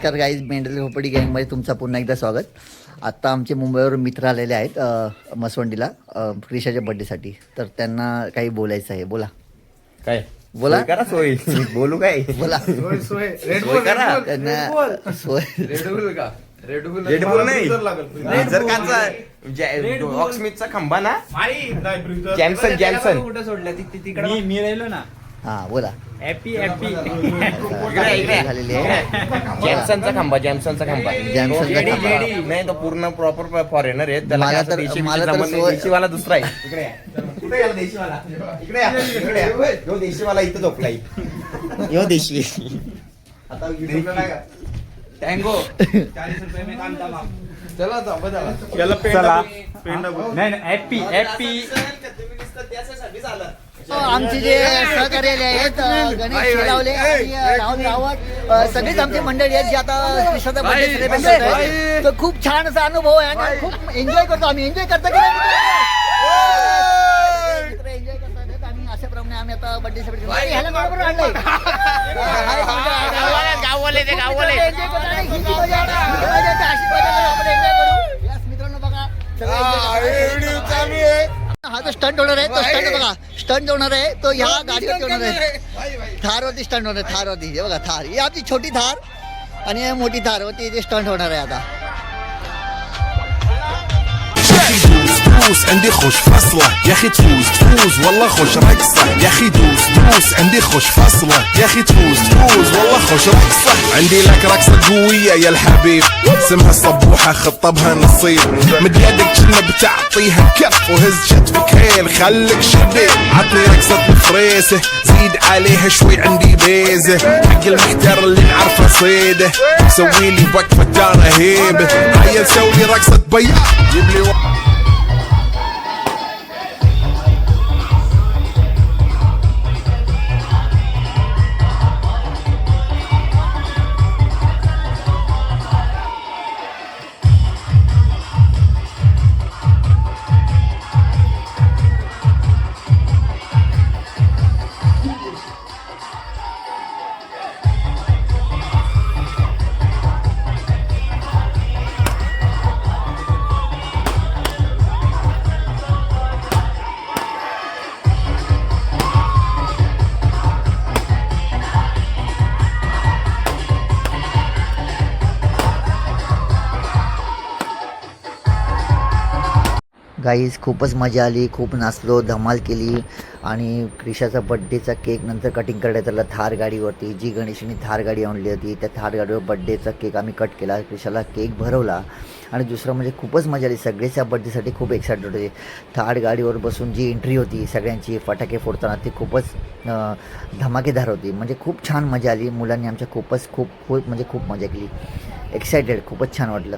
नमस्कार गाईज, मेंढल खोपडी गँगमध्ये तुमचं पुन्हा एकदा स्वागत. आत्ता आमचे मुंबईवरून मित्र आलेले आहेत मसवंडीला क्रिशाच्या बड्डेसाठी. तर त्यांना काही बोलायचं आहे. बोला काय बोला सोय करा सोय बोलू काय बोला. सोय करा त्यांना सोय रेड बुल नाही जर ऑक्समिथचा खंबा ना जॅमसन जॅमसन कुठं सोडलं मी राहिलो ना. हां बोला. हॅपी हॅपी झालेली आहे. जॅमसनचा खंबा जॅमसनचा खंबा जॅमसनचा खंबा. नाही तो पूर्ण प्रॉपर फॉरेनर आहे. त्याला मला काय तर- असं मला तर संबंध नाही. सोय- देशीवाला दुसरा आहे. इकडे या. कुठे गेला देशीवाला? इकडे या, इकडे या. ह्यो देशीवाला इथं झोपलाय. ह्यो देशी आता टँगो 40 रुपये में काम तमाम. चला नाही हॅपी हॅपी आमचे जे सहकारी आले आहेत गणेश शेलावले आणि राहुल रावत, सगळीच आमची मंडळी आहेत जी आता क्रिशाचा बर्थडे सेलिब्रेट करत आहेत. तर खूप छान असा अनुभव आहे आणि खूप एन्जॉय करतो आम्ही. एन्जॉय करतो की नाही मित्र? एन्जॉय करतात आणि अशाप्रमाणे आम्ही आता बर्थडे सेलिब्रेट करतो. ह्याला बरोबर आणलंय मित्रांनो बघा हा जो स्टंट होणार आहे तो स्टंट बघा. स्टंट होणार आहे तो ह्या गाडीवरती होणार आहे. थारवरती स्टंट होणार आहे. थारवरती हे बघा थार. ही आमची छोटी थार आणि मोठी थार होती जे स्टंट होणार आहे आता. دوس عندي خوش فصلة يا اخي تفوز والله خوش رقصة يا اخي دوس عندي خوش فصلة يا اخي تفوز والله خوش رقصة عندي لك رقصة قوية يا الحبيب اسمها الصبوحة خطبها نصيب مد يدك كنا بتعطيها كف وهز كتفك هيل خليك شبيب عطني رقصة الفريسة زيد عليها شوي عندي بيزة حق المحتر اللي نعرفه صيده سوي لي وقفة دارة هيبة عيل سوي رقصة بياض جيب لي गाईज खूपच मजा आली, खूप नाचलो, धमाल केली आणि क्रिशाचा बड्डेचा केक नंतर कटिंग करण्यात आला थार गाडीवरती. जी गणेशनी थार गाडी आणली होती त्या थार गाडीवर बड्डेचा केक आम्ही कट केला. क्रिशाला केक भरवला आणि दुसरं म्हणजे खूपच मजा आली. सगळेच या बड्डेसाठी खूप एक्साइटेड होते. थार गाडीवर बसून जी एंट्री होती सगळ्यांची फटाके फोडताना ती खूपच धमाकेदार होती. म्हणजे खूप छान मजा आली. मुलांनी आमच्या खूप म्हणजे खूप मजा केली. एक्सायटेड, खूपच छान वाटलं.